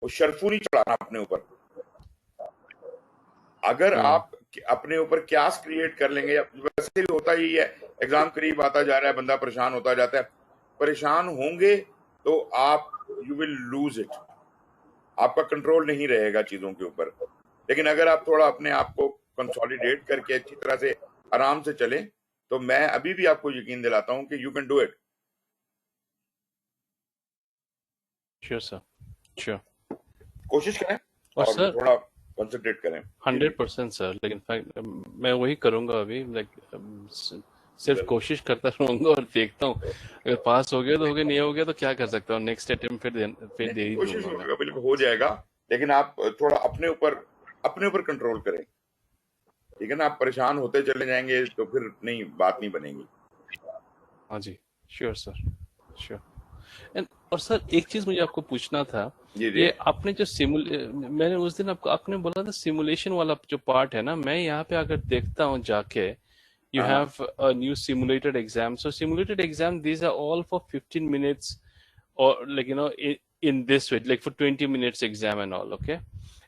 वो शर्फू नहीं चढ़ाना अपने ऊपर। अगर आप अपने ऊपर क्यास क्रिएट कर लेंगे, वैसे भी होता ही है, एग्जाम करीब आता जा रहा है, बंदा परेशान होता जाता है, परेशान होंगे तो आप यू विल लूज इट, आपका कंट्रोल नहीं रहेगा चीजों के ऊपर। लेकिन अगर आप थोड़ा अपने आप को कंसोलिडेट करके अच्छी तरह से आराम से चलें, तो मैं अभी भी आपको यकीन दिलाता हूं कि you can do it. Sure sir, sure. कोशिश करें और और सर थोड़ा कंसंट्रेट करें। जी जी 100% सर, लेकिन fact, मैं वही करूंगा अभी, लाइक सिर्फ बिल्कुल। कोशिश करता रहूंगा और देखता हूँ। अगर पास हो गया तो हो गया, नहीं हो गया तो क्या कर सकता हूँ, नेक्स्ट अटेम्प्ट फिर नहीं दे नहीं, ही कोशिश दूंगा मैं। बिल्कुल हो जाएगा। लेकिन आप थोड़ा अपने ऊपर कंट्रोल करें, ठीक है ना? आप परेशान होते चले जाएंगे तो फिर नहीं, बात नहीं बनेगी। हाँ जी, श्योर सर, श्योर। और सर एक चीज मुझे आपको पूछना था, जी जी। ये आपने जो मैंने उस दिन आपको आपने बोला था सिमुलेशन वाला जो पार्ट है ना, मैं यहाँ पे अगर देखता हूँ जाके, you हाँ हाँ। have a new simulated exam. So simulated exam, these are all for 15 minutes, or like in this way, like for 20 minutes exam and all. Okay.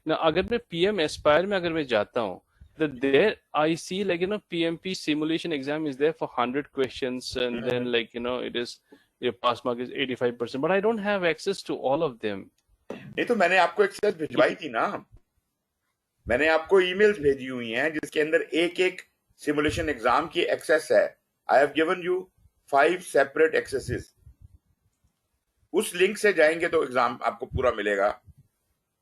Now अगर मैं PM Aspire में अगर मैं जाता हूँ, there I see like PMP simulation exam is there for 100 questions, and hmm. then like it is your pass mark is 85%, but I don't have access to all of them. नहीं तो मैंने आपको access भिजवाई थी ना, मैंने आपको emails भेजी हुई हैं जिसके अंदर एक एक सिमुलेशन एग्जाम की एक्सेस है। I have given you 5 separate axes. उस लिंक से जाएंगे तो एग्जाम आपको पूरा मिलेगा,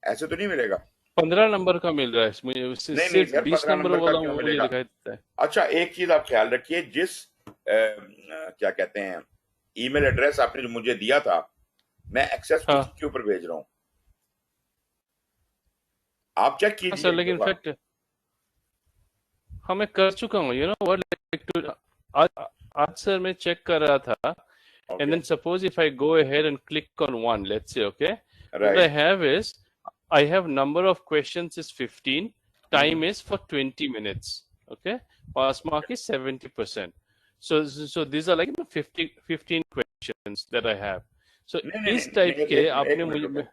ऐसे तो नहीं मिलेगा। 15 नंबर का मिल रहा है मुझे, नहीं नहीं सिर्फ सर, 20 15 नंबर नंबर का वाला क्यों मुझे मिलेगा? दिखाई देता है। अच्छा, एक चीज आप ख्याल रखिए, जिस क्या कहते हैं, ईमेल एड्रेस आपने जो मुझे दिया था, मैं एक्सेस हाँ उसी के ऊपर भेज रहा हूँ। आप चेक हाँ कीजिए सर, एक लेकिन दफा। इनफैक्ट हाँ मैं कर चुका हूँ, व्हाट, लाइक आज आज सर मैं चेक कर रहा था, and okay. then suppose if I go ahead and click on one, let's say, okay, what I right. have is, I have number of questions is 15, time is for 20 minutes, okay, pass mark is 70%. So these are like 15 questions that I have. So नहीं नहीं नहीं इस नहीं, type के एक आपने minute मुझे रुको।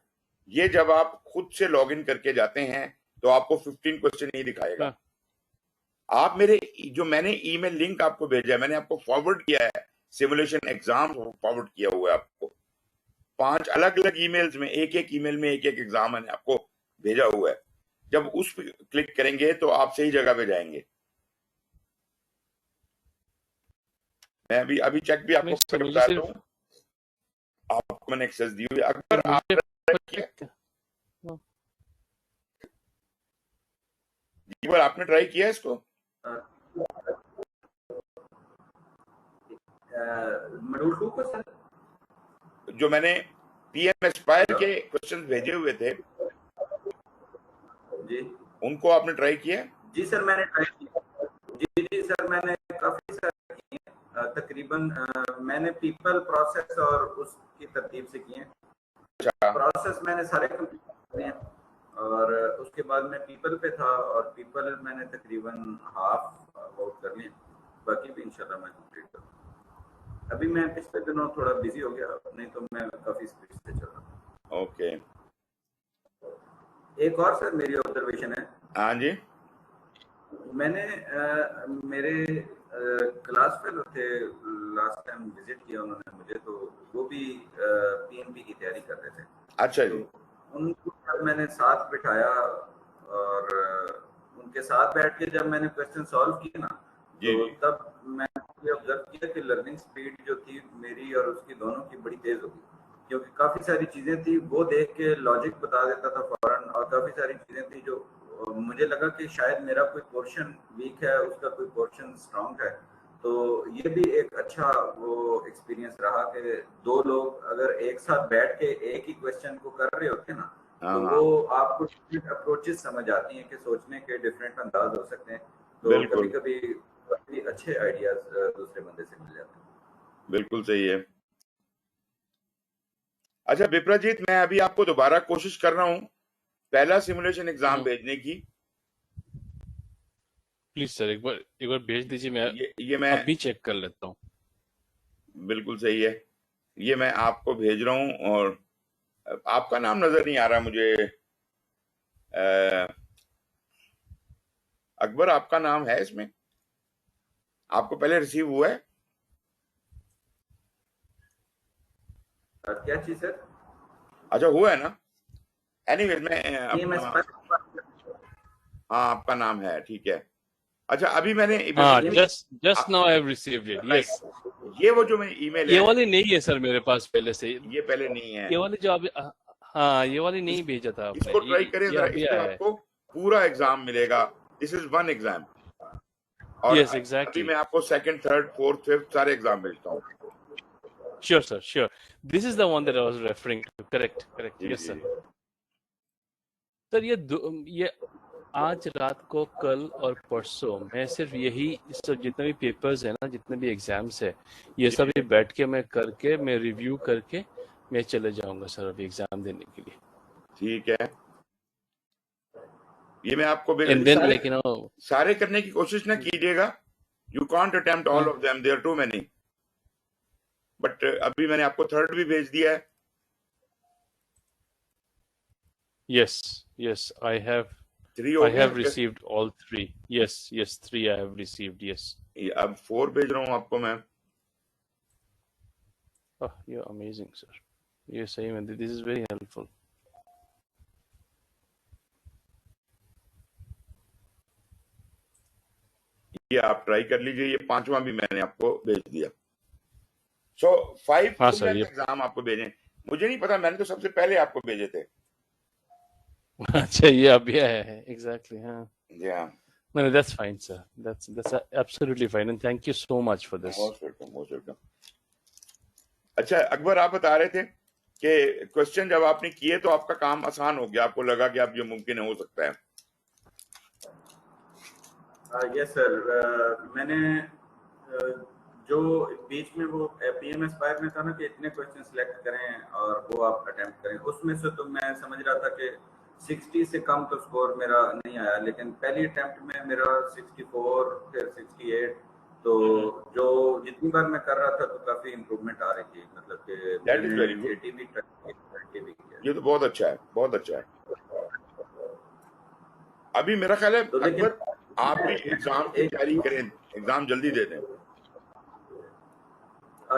ये जब आप खुद से लॉग इन करके जाते हैं तो आपको 15 क्वेश्चन नहीं दिखाएगा। हाँ आप मेरे जो मैंने ईमेल लिंक आपको भेजा है, मैंने आपको फॉरवर्ड किया है, सिमुलेशन एग्जाम फॉरवर्ड किया हुआ है आपको। 5 अलग अलग ईमेल्स में, एक एक ईमेल में एक एक एग्जाम मैंने आपको भेजा हुआ है। जब उस पर क्लिक करेंगे तो आप सही जगह पे जाएंगे। मैं अभी अभी चेक भी आपको नहीं सर, करके मुझे बताता हूँ। सिर्फ आपको मैंने एक्सेस दी हुई है, अगर मुझे आप किया, एक एक बार आपने ट्राई किया है इसको। मॉड्यूल 2 को सर। जो मैंने पीएम एस्पायर हेलो के क्वेश्चन भेजे हुए थे, जी। उनको आपने ट्राई किया है? जी सर मैंने ट्राई किया। जी जी सर मैंने काफी सारे किए हैं। तकरीबन मैंने पीपल प्रोसेस और उसकी तरतीब से किए हैं। अच्छा। प्रोसेस मैंने सारे कंप्लीट किए हैं, और उसके बाद मैं पीपल पे था, और पीपल मैंने तकरीबन हाफ आउट कर लिया, बाकी भी इंशाल्लाह मैं कंप्लीट करूँगा। अभी मैं पिछले दिनों थोड़ा बिजी हो गया, नहीं तो मैं काफी स्पीड से चल रहा था। ओके। एक और सर मेरी ऑब्जर्वेशन है, हाँ जी। मैंने मेरे क्लास फेलो थे, लास्ट टाइम विजिट किया उन्होंने मुझे, तो वो भी पीएमपी की तैयारी कर रहे थे। अच्छा तो जी। उनको जब मैंने साथ बिठाया और उनके साथ बैठ के जब मैंने क्वेश्चन सॉल्व किए ना, जी तो जी। तब मैंने ऑब्जर्व किया कि लर्निंग स्पीड जो थी मेरी और उसकी दोनों की बड़ी तेज हो गई, क्योंकि काफी सारी चीजें थी वो देख के लॉजिक बता देता था फौरन, और काफी सारी चीजें थी जो मुझे लगा कि शायद मेरा कोई पोर्शन वीक है, उसका कोई पोर्शन स्ट्रांग है। तो ये भी एक अच्छा वो एक्सपीरियंस रहा कि दो लोग अगर एक साथ बैठ के एक ही क्वेश्चन को कर रहे होते हैं ना, हाँ तो हाँ। वो आपको डिफरेंट अप्रोचेस समझ आती हैं कि सोचने के डिफरेंट अंदाज हो सकते हैं। तो कभी बिल्कुल कभी अच्छे आइडियाज दूसरे बंदे से मिल जाते हैं। बिल्कुल सही है। अच्छा विप्रजीत, मैं अभी आपको दोबारा कोशिश कर रहा हूँ पहला सिमुलेशन एग्जाम भेजने की। प्लीज सर एक बार भेज दीजिए, मैं ये मैं अभी चेक कर लेता हूँ। बिल्कुल सही है, ये मैं आपको भेज रहा हूँ। और आपका नाम नजर नहीं आ रहा मुझे। अकबर, आपका नाम है इसमें? आपको पहले रिसीव हुआ है? क्या चीज सर? अच्छा, हुआ है ना। एनीवेज मैं पीएमएस अपना, हाँ आपका नाम है, ठीक है। अच्छा, अभी मैंने हाँ, basically just now I have received it. Right, Yes. ये वो जो मेरी ईमेल ये है, वाली नहीं है सर मेरे पास पहले से। ये पहले नहीं है। ये वाली जो अभी, हाँ, ये वाली नहीं भेजा था आपने। इसको ट्राई करें ये जरा, अभी इससे आया है। आपको पूरा एग्जाम मिलेगा। दिस इज वन एग्जाम, और Yes, अभी exactly. मैं आपको सेकंड, थर्ड, फोर्थ, फिफ्थ सारे एग्जाम भेजता हूँ। Sure, sir. Sure. This is the one that I was referring to. Correct. Correct. जी Yes, जी sir. जी। सर ये आज रात को, कल और परसों मैं सिर्फ यही सब जितने भी पेपर्स है ना, जितने भी एग्जाम्स है, ये जी, सब ही बैठ के मैं करके, मैं रिव्यू करके मैं चले जाऊंगा सर अभी एग्जाम देने के लिए। ठीक है, ये मैं आपको भेज, एंड देन सारे लाइक यू नो, सारे करने की कोशिश ना कीजिएगा। You can't attempt all of them, they're too many. But अभी मैंने आपको थर्ड भी भेज दिया है। yes, yes, थ्री हो I गया। have received all three. Yes, yes, 3 I have received. Yes. अब 4 भेज रहा हूँ आपको मैं। Oh, you're amazing, sir. ये सही में, this is very helpful. ये आप ट्राई कर लीजिए, ये 5वां भी मैंने आपको भेज दिया। सो 5 हाँ तो सर, ये एग्जाम आपको भेजे, मुझे नहीं पता, मैंने तो सबसे पहले आपको भेजे थे। अच्छा, ये अभी आया है। Exactly. हाँ, या no, that's fine, sir. That's absolutely fine, and thank you so much for this. Most welcome, most welcome. अच्छा अकबर, आप बता रहे थे कि क्वेश्चन जब आपने किए तो आपका काम आसान हो गया, आपको लगा कि अब ये मुमकिन हो सकता है। यस सर, मैंने जो बीच में वो पीएम एस्पायर में था ना कि इतने क्वेश्चन सिलेक्ट करें और वो आप अटेम्प्ट करें, उसमें से तो मैं समझ रहा था कि 60 से कम तो स्कोर मेरा नहीं आया, लेकिन पहली अटेम्प्ट में मेरा 64 फिर 68, तो जो जितनी बार मैं कर रहा था तो काफी इम्प्रूवमेंट आ रही थी, मतलब कि दैट इज मैंने वेरी गुड, 80 भी भी किया। ये तो बहुत अच्छा है, बहुत अच्छा है। अभी मेरा ख्याल है तो लेकिन अकबर, आप भी एग्जाम की तैयारी करें, एग्जाम जल्दी दे दें।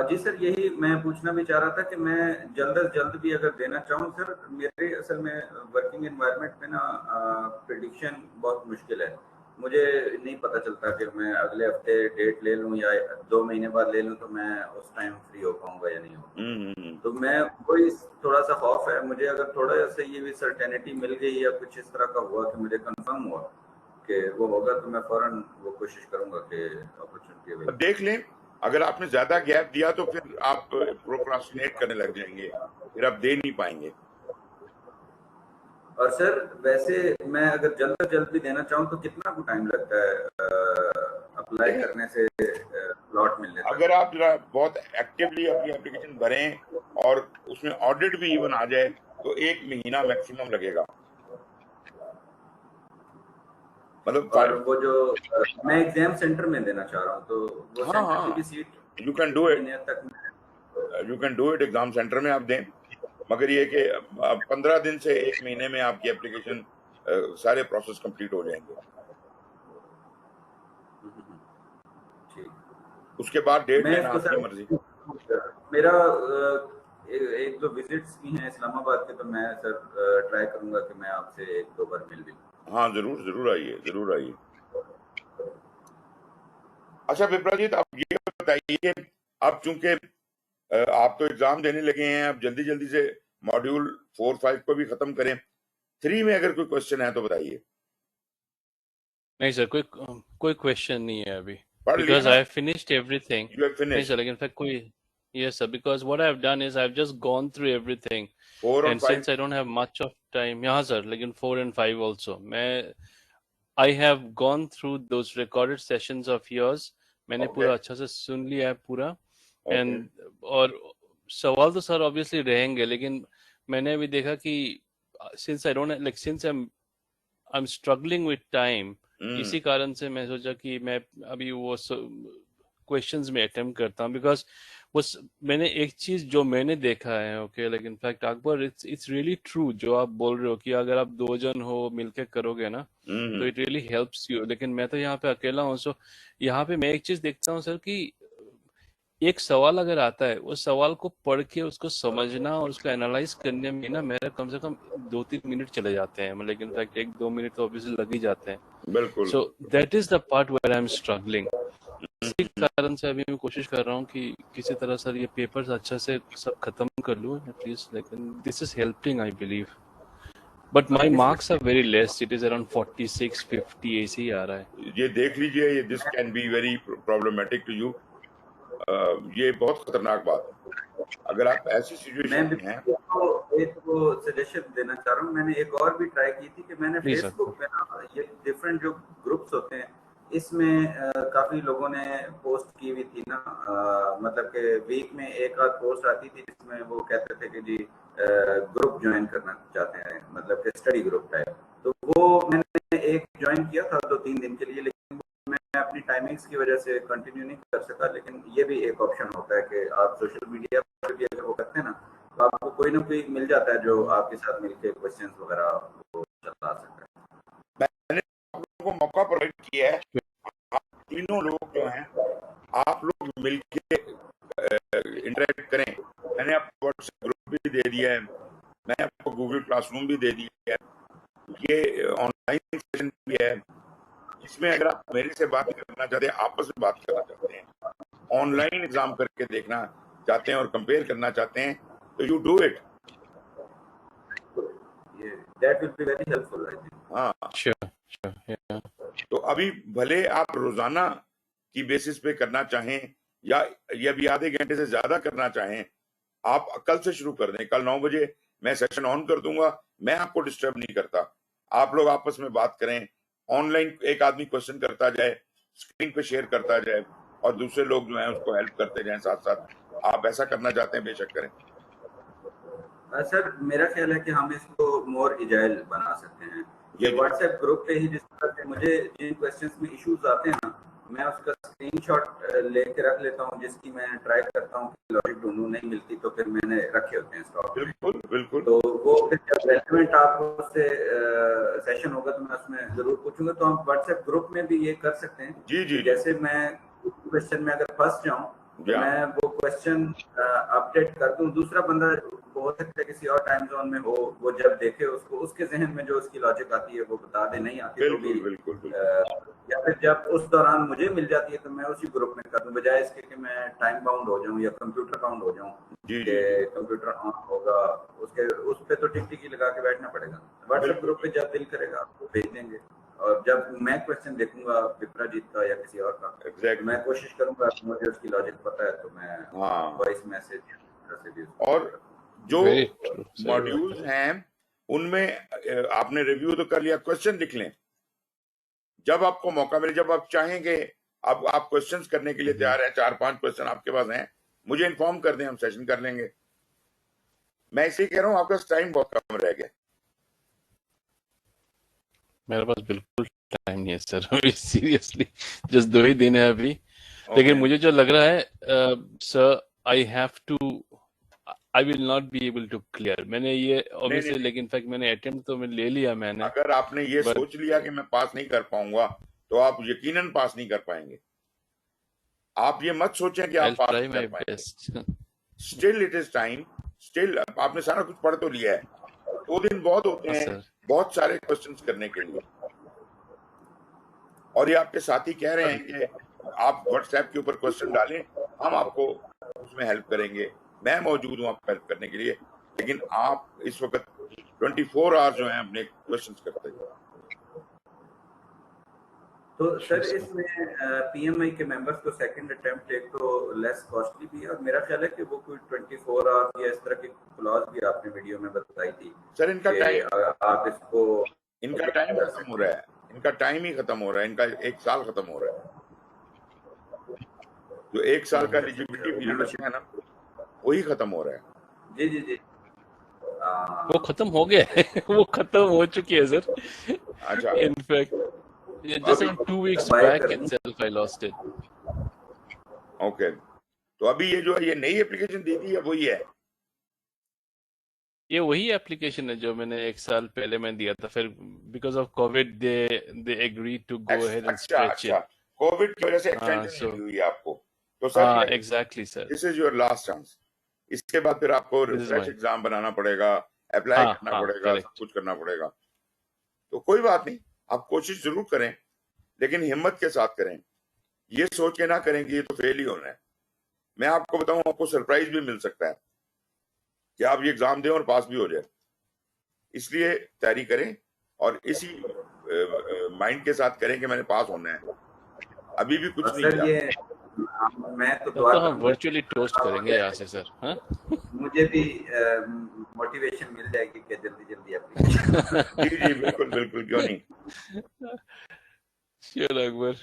जी सर, यही मैं पूछना भी चाह रहा था कि मैं जल्द से जल्द भी अगर देना चाहूँ सर, मेरे असल में वर्किंग एनवायरनमेंट में ना प्रिडिक्शन बहुत मुश्किल है। मुझे नहीं पता चलता कि मैं अगले हफ्ते डेट ले लूँ या 2 महीने बाद ले लूँ तो मैं उस टाइम फ्री हो पाऊंगा या नहीं हो पाऊंगा। तो मैं वही थोड़ा सा खौफ है मुझे, अगर थोड़ा सा ये भी सर्टेनिटी मिल गई या कुछ इस तरह का हुआ कि मुझे कंफर्म हुआ कि वो होगा तो मैं फौरन वो कोशिश करूंगा कि अपॉर्चुनिटी अब देख लें, अगर आपने ज्यादा गैप दिया तो फिर आप प्रोक्रास्टिनेट करने लग जाएंगे, फिर आप दे नहीं पाएंगे। और सर वैसे मैं अगर जल्द से जल्द भी देना चाहूँ तो कितना टाइम लगता है अप्लाई करने से प्लॉट मिलने तक? अगर आप जरा बहुत एक्टिवली अपनी एप्लीकेशन भरें और उसमें ऑडिट भी इवन आ जाए तो 1 महीना मैक्सिमम लगेगा। मतलब और वो जो मैं एग्जाम सेंटर में देना चाह रहा हूँ तो वो हाँ सेंटर की हाँ, भी seat you can do it, महीने तक you can do it, exam centre में आप दें। मगर ये कि 15 दिन से 1 महीने में आपकी एप्लीकेशन सारे प्रोसेस कंप्लीट हो जाएंगे। ठीक। उसके बाद डेट मैं लेना इसको आपकी सर, मर्जी। मेरा एक दो विजिट्स भी हैं इस्लामाबाद के, तो मैं सर ट्राई करूंगा कि मैं आपसे 1-2 बार मिल भी लूं। हाँ जरूर, जरूर आइए, जरूर आइए। अच्छा विप्राजीत, आप ये बताइए कि अब चूंकि आप तो एग्जाम देने लगे हैं, अब जल्दी जल्दी से मॉड्यूल 4-5 को भी खत्म करें। 3 में अगर कोई क्वेश्चन है तो बताइए। नहीं सर, कोई क्वेश्चन नहीं है अभी, पढ़ लिया because ना, I have finished everything. You have नहीं फिनिश्ड सर, लेकिन फिर कोई, yes sir, because what I have done is I have just gone through everything, 4 और and 5। since I don't have much of time, yeah sir, लेकिन 4 and 5 also, I have gone through those recorded sessions of yours. मैंने okay पूरा अच्छा से सुन लिया है पूरा, okay, and और सवाल तो सर ऑब्वियसली रहेंगे, लेकिन मैंने अभी देखा कि since I don't like since I'm struggling with time, इसी कारण से मैं सोचा कि मैं अभी वो क्वेश्चंस में अटेम्प्ट करता हूँ, बिकॉज मैंने एक चीज जो मैंने देखा है, okay, like in fact Akbar, it's really true जो आप बोल रहे हो कि अगर आप 2 जन हो मिलके करोगे ना तो इट रियली हेल्प्स यू। लेकिन मैं तो यहाँ पे अकेला हूँ, सो यहाँ पे मैं एक चीज देखता हूँ सर कि एक सवाल अगर आता है, उस सवाल को पढ़ के उसको समझना और उसको एनालाइज करने में ना मेरा कम से कम 2-3 मिनट चले जाते हैं, मतलब इनफैक्ट 1-2 मिनट तो ऑब्वियसली लग ही जाते हैं। बिल्कुल। So that is the part where I am struggling. इसी कारण से अभी मैं कोशिश कर रहा हूँ कि किसी तरह सर ये पेपर्स अच्छा से सब खत्म कर लूँ एटलीस्ट, लेकिन this is helping I believe, but my marks are very less, it is around 46-50 ऐसे ही आ रहा है। ये देख लीजिए, ये this can be very problematic to you. ये बहुत खतरनाक बात है अगर आप ऐसी सिचुएशन मैं में हैं। एक को सजेशन देना चाह रहा हूँ। मैंने एक और भी ट्राई की थी कि मैंने प्लीज सर। फेसबुक पे ना ये डिफरेंट जो ग्रुप्स होते हैं इसमें काफी लोगों ने पोस्ट की हुई थी ना, मतलब कि वीक में एक आध पोस्ट आती थी जिसमें वो कहते थे कि जी ग्रुप ज्वाइन करना चाहते हैं, मतलब कि स्टडी ग्रुप टाइप। तो वो मैंने एक ज्वाइन किया था 2-3 दिन के लिए, लेकिन मैं अपनी टाइमिंग्स की वजह से कंटिन्यू नहीं कर सका। लेकिन ये भी एक ऑप्शन होता है कि आप सोशल मीडिया पर भी अगर वो करते हैं ना तो आपको कोई ना कोई मिल जाता है जो आपके साथ मिलकर क्वेश्चंस वगैरह वो चला सकता है। मैंने आप लोगों को मौका प्रोवाइड किया है, आप तीनों लोग जो हैं आप लोग मिलके इंटरेक्ट करें। मैंने आपको व्हाट्सएप ग्रुप भी दे दिया है, मैंने आपको गूगल क्लासरूम भी दे दिया है, ये ऑनलाइन सेशन भी है जिसमें अगर आप मेरे से बात करना चाहते हैं, आपस में बात करना चाहते हैं, ऑनलाइन एग्जाम करके देखना चाहते हैं और कंपेयर करना चाहते हैं, तो you do it. That will be very helpful, I think. हाँ, श्योर या तो अभी भले आप रोजाना की बेसिस पे करना चाहें या भी आधे घंटे से ज्यादा करना चाहें, आप कल से शुरू कर दें। कल 9 बजे मैं सेशन ऑन कर दूंगा, मैं आपको डिस्टर्ब नहीं करता। आप लोग आपस में बात करें, ऑनलाइन एक आदमी क्वेश्चन करता जाए, स्क्रीन पे शेयर करता जाए और दूसरे लोग जो हैं उसको हेल्प करते जाएं साथ साथ। आप ऐसा करना चाहते हैं बेशक करें। सर मेरा ख्याल है कि हम इसको मोर इजाइल बना सकते हैं। ये व्हाट्सएप ग्रुप पे ही जिस तरह से मुझे जिन क्वेश्चंस में इश्यूज आते हैं ना, मैं उसका स्क्रीनशॉट लेके रख लेता हूँ, जिसकी मैं ट्राई करता हूँ कि लॉजिक ढूंढूं, नहीं मिलती तो फिर मैंने रखे होते हैं स्टॉक में। बिल्कुल बिल्कुल। तो वो फिर जब रेलेवेंट आपको उससे सेशन होगा तो मैं उसमें जरूर पूछूंगा। तो हम व्हाट्सएप ग्रुप में भी ये कर सकते हैं। जी। जैसे मैं क्वेश्चन में अगर फंस जाऊं तो या मैं वो क्वेश्चन अपडेट कर दूं, दूसरा बंदा हो सकता है किसी और टाइम जोन में हो, वो जब देखे उसको उसके जहन में जो उसकी लॉजिक आती है वो बता दे, नहीं आती तो भी बिल्कुल। या फिर जब उस दौरान मुझे मिल जाती है तो मैं उसी ग्रुप में कर दूं, बजाय इसके कि मैं टाइम बाउंड हो जाऊं या कंप्यूटर बाउंड हो जाऊं जी कि कंप्यूटर ऑन होगा उसके उस पे तो टिक टिकी लगा के बैठना पड़ेगा। व्हाट्सएप ग्रुप पे जब दिल करेगा आपको भेज देंगे, और जब मैं क्वेश्चन देखूंगा विप्राजीत का या किसी और का, Exactly. मैं कोशिश करूंगा मुझे उसकी लॉजिक पता है तो मैं वॉइस मैसेज से भी और जो वेरी ट्रू सर। मॉड्यूल्स हैं उनमें आपने रिव्यू तो कर लिया, क्वेश्चन लिख लें। जब आपको मौका मिले, जब आप चाहेंगे, अब आप क्वेश्चंस करने के लिए तैयार हैं, 4-5 क्वेश्चन आपके पास हैं, मुझे इन्फॉर्म कर दें, हम सेशन कर लेंगे। मैं इसलिए कह रहा हूँ आपका टाइम बहुत कम रह गया। मेरे पास बिल्कुल टाइम नहीं है सर अभी, सीरियसली जस्ट 2 ही दिन है अभी। लेकिन मुझे जो लग रहा है sir, I will not be able to clear. मैंने ये ऑब्वियसली, लेकिन इनफैक्ट मैंने अटेम्प्ट तो मैं ले लिया मैंने। अगर आपने ये सोच लिया कि मैं पास नहीं कर पाऊंगा तो आप यकीनन पास नहीं कर पाएंगे। आप ये मत सोचें कि आप पास नहीं कर पाएंगे। Still it is time, still आपने सारा कुछ पढ़ तो लिया है, 2 दिन बहुत होते हैं बहुत सारे क्वेश्चंस करने के लिए। और ये आपके साथी कह रहे हैं कि आप व्हाट्सएप के ऊपर क्वेश्चन डालें, हम आपको उसमें हेल्प करेंगे। मैं मौजूद हूं आपको हेल्प करने के लिए, लेकिन आप इस वक्त 24 आवर्स जो हैं अपने क्वेश्चंस करते हैं। तो सर इसमें पीएमआई के मेंबर्स को सेकंड अटेम्प्ट एक तो लेस कॉस्टली भी है, और मेरा ख्याल है कि वो कोई 24 आवर्स या इस तरह की क्लॉज भी आपने वीडियो में बताई थी। सर इनका टाइम, आप इसको, इनका टाइम खत्म हो रहा है, इनका टाइम ही खत्म हो रहा है, इनका 1 साल खत्म हो रहा है। जो 1 साल का एलिजिबिलिटी पीरियड होता है ना, वही खत्म हो रहा है। जी वो खत्म हो गया है वो खत्म हो चुकी है सर। अच्छा, in fact just around 2 weeks back itself I lost it. Okay. तो अभी ये जो है ये नई एप्लीकेशन दी थी या वही है? ये वही एप्लीकेशन है जो मैंने 1 साल पहले मैं दिया था, फिर because of COVID they agree to go ahead and अच्छा स्ट्रेच अच्छा, इट। कोविड की वजह से हाँ एक्सटेंशन सो मिली हुई है आपको। तो सर हाँ ये exactly sir, this is your last chance. इसके बाद फिर आपको this is fresh my, exam बनाना पड़ेगा, अप्लाई हाँ करना हाँ पड़ेगा, सब करेक्ट। कुछ करना पड़ेगा। तो कोई बात नहीं, आप कोशिश जरूर करें, लेकिन हिम्मत के साथ करें। ये सोच के ना करें कि ये तो फेल ही होना है। मैं आपको बताऊं, आपको सरप्राइज भी मिल सकता है कि आप ये एग्जाम दें और पास भी हो जाए। इसलिए तैयारी करें और इसी माइंड के साथ करें कि मैंने पास होना है। अभी भी कुछ और नहीं सर किया। ये मैं तो तब दुआ तो हम करूंगा वर्चुअली टोस्ट करेंगे यहाँ से सर, हाँ। मुझे भी मोटिवेशन मिल जाएगी कि जल्दी जल्दी एप्लीकेशन। जी जी, बिल्कुल बिल्कुल, क्यों नहीं। श्योर अकबर।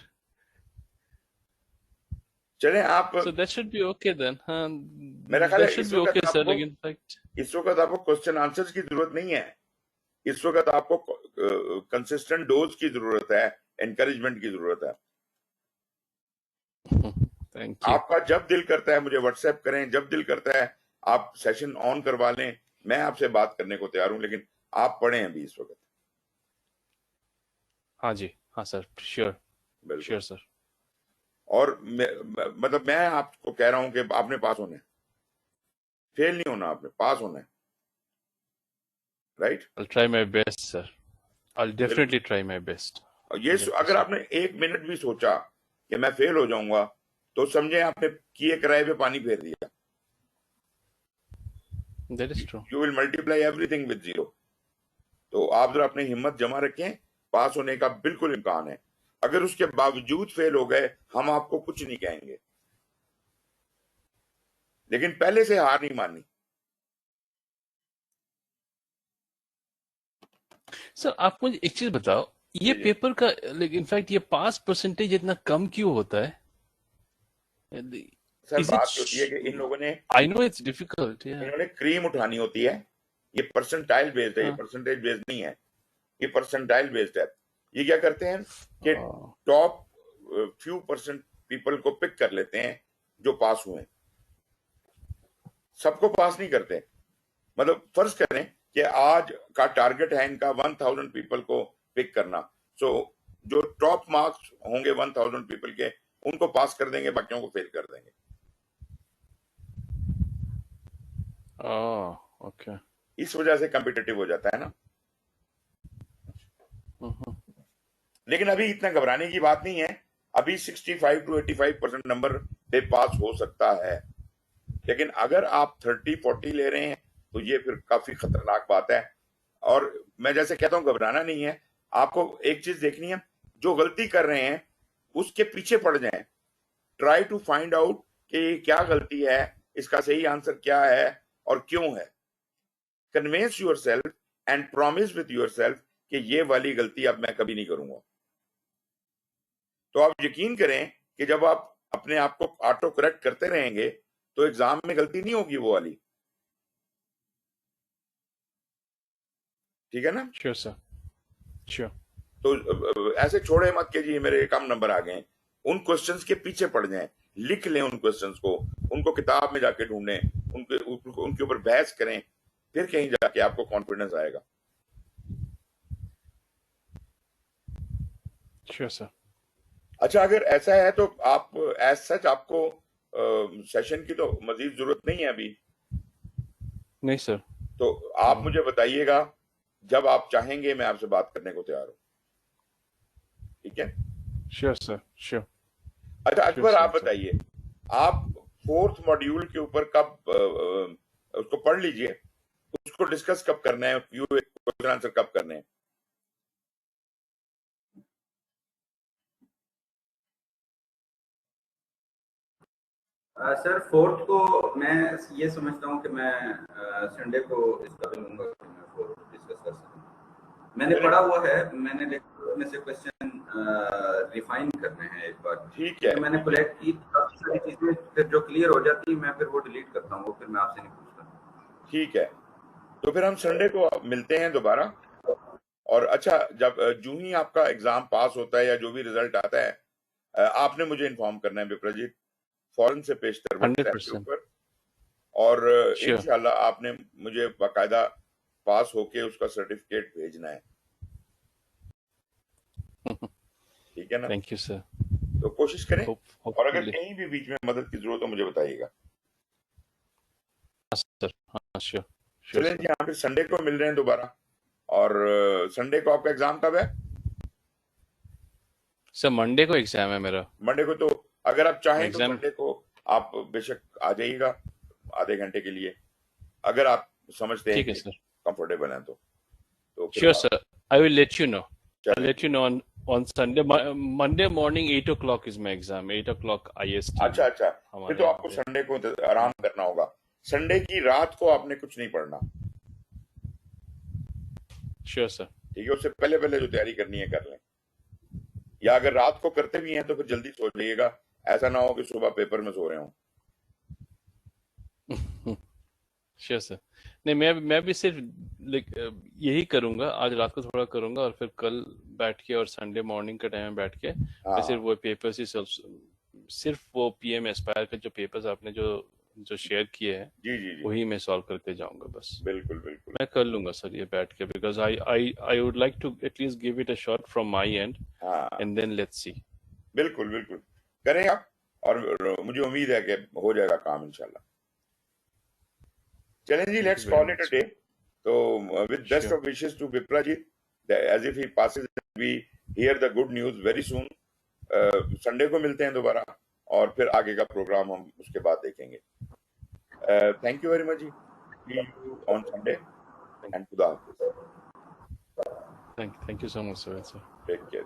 चलें आप, So that should be okay then, हाँ, मेरा ख्याल that है should इस be okay वक्त sir, आपको, लेकिन fact इस वक्त आपको क्वेश्चन आंसर्स की जरूरत नहीं है। इस वक्त आपको कंसिस्टेंट डोज की जरूरत है, एनकरेजमेंट की जरूरत है। thank you। आपका जब दिल करता है मुझे व्हाट्सएप करें, जब दिल करता है आप सेशन ऑन करवा लें, मैं आपसे बात करने को तैयार हूं, लेकिन आप पढ़ें अभी इस वक्त। हाँ जी, हाँ सर, श्योर बिल्कुल। Sure sir. और मतलब मैं आपको कह रहा हूं कि आपने पास होना है, फेल नहीं होना, आपने पास होना है, right? I'll try my best sir, I'll बिल्कुल। definitely try my best, और ये अगर 100%। आपने एक मिनट भी सोचा कि मैं फेल हो जाऊंगा, तो समझे आपने किए किराए पे पानी फेर दिया। That is true। You will multiply everything with zero. तो आप जरा अपनी हिम्मत जमा रखें, पास होने का बिल्कुल इम्कान है। अगर उसके बावजूद फेल हो गए, हम आपको कुछ नहीं कहेंगे, लेकिन पहले से हार नहीं माननी। सर आप मुझे एक चीज बताओ, ये जी जी पेपर का लाइक इनफैक्ट ये पास परसेंटेज इतना कम क्यों होता है? सर, इज इट, बात होती है कि इन लोगों ने, आई नो इट्स डिफिकल्ट, या इन्होंने क्रीम उठानी होती है। ये परसेंटाइल बेस्ड है, ये हाँ, परसेंटेज बेस्ड नहीं है, ये परसेंटाइल बेस्ड है। ये क्या करते हैं कि हाँ, टॉप फ्यू परसेंट पीपल को पिक कर लेते हैं जो पास हुए हैं, सबको पास नहीं करते। मतलब फर्ज करें कि आज का टारगेट है इनका 1000 पीपल को पिक करना, सो जो टॉप मार्क्स होंगे 1000 पीपल के, उनको पास कर देंगे, बाकियों को फेल कर देंगे। ओके। इस वजह से कम्पिटेटिव हो जाता है ना। लेकिन अभी इतना घबराने की बात नहीं है। अभी 65 to 85% नंबर पे पास हो सकता है, लेकिन अगर आप 30-40 ले रहे हैं तो ये फिर काफी खतरनाक बात है। और मैं जैसे कहता हूं, घबराना नहीं है। आपको एक चीज देखनी है, जो गलती कर रहे हैं उसके पीछे पड़ जाएं। ट्राई टू फाइंड आउट कि ये क्या गलती है, इसका सही आंसर क्या है और क्यों है। Convince your self and promise with your self कि ये वाली गलती अब मैं कभी नहीं करूंगा। तो आप यकीन करें कि जब आप अपने आप को ऑटो करेक्ट करते रहेंगे तो एग्जाम में गलती नहीं होगी वो वाली। ठीक है ना? Sure sir, sure. तो ऐसे छोड़े मत कि जी मेरे कम नंबर आ गए। उन क्वेश्चंस के पीछे पड़ जाएं, लिख लें उन क्वेश्चंस को, उनको किताब में जाके ढूंढें, उनके ऊपर बहस करें, फिर कहीं जाके आपको कॉन्फिडेंस आएगा। Sure sir. अच्छा, अगर ऐसा है तो आप एज सच आपको सेशन की तो मजीद जरूरत नहीं है अभी। नहीं सर। तो आप मुझे बताइएगा, जब आप चाहेंगे मैं आपसे बात करने को तैयार हूं। ठीक है? Sure sir, sure. अच्छा श्योर अकबर, आप सर। बताइए, आप 4th मॉड्यूल के ऊपर कब उसको पढ़ लीजिए, उसको डिस्कस कब करना है, क्वेश्चन आंसर कब करने हैं? सर 4th को मैं ये समझता हूँ कि मैं संडे को इसका भी लूंगा कि मैं 4th डिस्कस कर सकूँ। मैंने चलिए, पढ़ा हुआ है, मैंने लेकिन उसमें से क्वेश्चन रिफाइन करने हैं एक बार, ठीक है, क्योंकि मैंने ठीक है, कलेक्ट की काफी सारी चीजें, फिर जो क्लियर हो जाती है मैं फिर वो डिलीट करता हूँ, वो फिर मैं आपसे नहीं पूछता। ठीक है। तो फिर हम संडे को मिलते हैं दोबारा। और अच्छा, जब जो ही आपका एग्जाम पास होता है या जो भी रिजल्ट आता है, आपने मुझे इन्फॉर्म करना है विप्रजीत। फौरन से पेशतर WhatsApp के 100%. ऊपर, और Sure. इंशाल्लाह आपने मुझे बाकायदा पास होके उसका सर्टिफिकेट भेजना है, ठीक है ना? Thank you, sir. तो कोशिश करें, और अगर Hopefully. कहीं भी बीच में मदद की जरूरत हो मुझे बताइएगा। Sir. Sure. Sure, चलें sir. जी, हाँ, फिर संडे को मिल रहे हैं दोबारा। और संडे को आपका एग्जाम कब है? सर मंडे को एग्जाम है मेरा। मंडे को, तो अगर आप चाहें तो एग्जाम मंडे को आप बेशक आ जाइएगा आधे घंटे के लिए, अगर आप समझते हैं ठीक है कि सर। कंफर्टेबल हैं तो फिर श्योर आप sir, I will let you know. आई चलें। Let you know on Sunday. Monday morning 8 o'clock is my exam, 8 o'clock IST अच्छा, फिर हमारे तो यहाँ आपको पे। संडे को आराम करना होगा। संडे की रात को आपने कुछ नहीं पढ़ना, श्योर सर। ठीक है? उससे पहले पहले जो तैयारी करनी है कर लें, या अगर रात को करते भी हैं तो फिर जल्दी सो जाइएगा, ऐसा ना हो कि सुबह पेपर में सो रहे हो। Sure sir. नहीं, मैं भी सिर्फ यही करूंगा, आज रात को थोड़ा करूंगा और फिर कल बैठ के और संडे मॉर्निंग का टाइम बैठ के मैं हाँ, सिर्फ वो पेपर्स ही सिर्फ वो PM एस्पायर के जो पेपर्स आपने जो शेयर किए हैं जी जी जी, वही मैं सॉल्व करते जाऊंगा बस। बिल्कुल बिल्कुल मैं कर लूंगा सर ये बैठ के, because I would like to at least give it a shot from my end हाँ, एंड देन लेट्स सी। बिल्कुल बिल्कुल करें आप, और मुझे उम्मीद है कि हो जाएगा काम इंशाल्लाह। चलें जी, thank let's you very call it a much day. Sir. तो with best sure. Of wishes to Vipra ji, as if he passes we hear the good news very soon. Sunday को मिलते हैं दोबारा, और फिर आगे का प्रोग्राम हम उसके बाद देखेंगे। थैंक यू वेरी मच जी, see you on Sunday, and खुदा हाफिज, thank you so much sir. Take care.